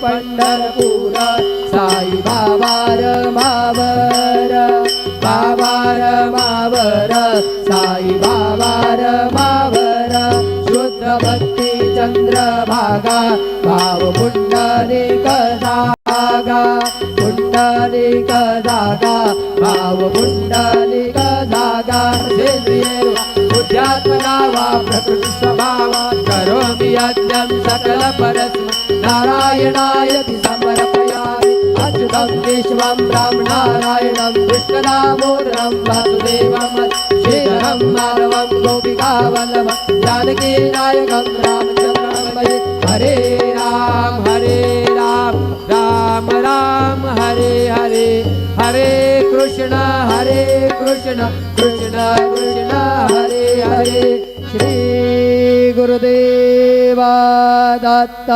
पंढरपूर साई बाबा रमावर बाबा रमावर साई बाबा रमावर शुद्ध भक्ती चंद्रभागा भाव पुंडलिक जागा पुंडलिक जागा भाव पुंडलिक जागा बुद्ध्यात्मना वा प्रकृति स्वभावा करोमि यज्ञं सकल परस्मै नारायणायति समर्पयामि अच्युतं केशवं रामनारायणं कृष्णदामोदरं वासुदेवं श्रीधरं माधवं गोपिकावल्लभं जानकी नायकं रामचन्द्रं भजे हरे राम राम राम हरे हरे हरे कृष्ण कृष्ण कृष्ण हरे हरे श्री गुरुदेवा दत्त।